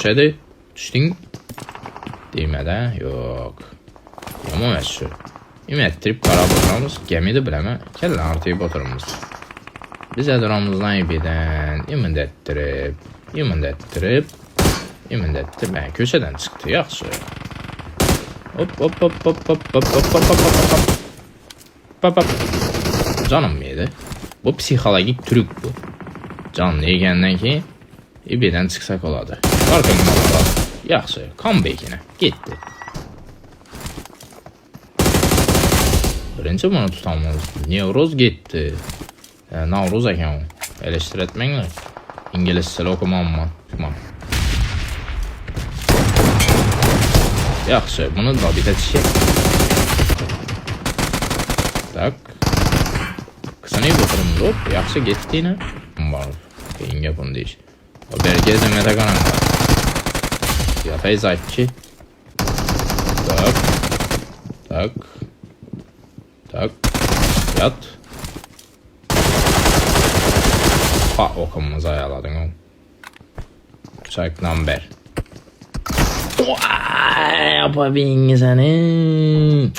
köşədir. Düşdün. Deymədən, yox. Yaman əşşi. İmətdirib qarabotamız gəmidir biləmə. Gəlin artıyıb oturumuz. Biz əduramızdan ibidən imindətdirib. Mən köşədən çıxdı, yaxşı. Hop. Canım mıydı? Bu psixologik trük bu. Can deyəndən ki, ibidən çıxsaq oladı. Qarqınmalar. Yaxşı, comeback-inə. Getdi. Birinci bunu tutamız. Nevroz getdi. Navruz əkən o. Eleştir etməklə. İngiliscəli okumam. Yaxşı, bunu da bir də çəkək. Tak. Kısanı götürümüz hop. Yaxşı getdi yine. Var. Yenge bunu deyiş. O belge de metaganan var. Yatay zayıfçı. Tak. Yat. Ha okumumuzu ayarladın o. Check number. Yapabilin seni.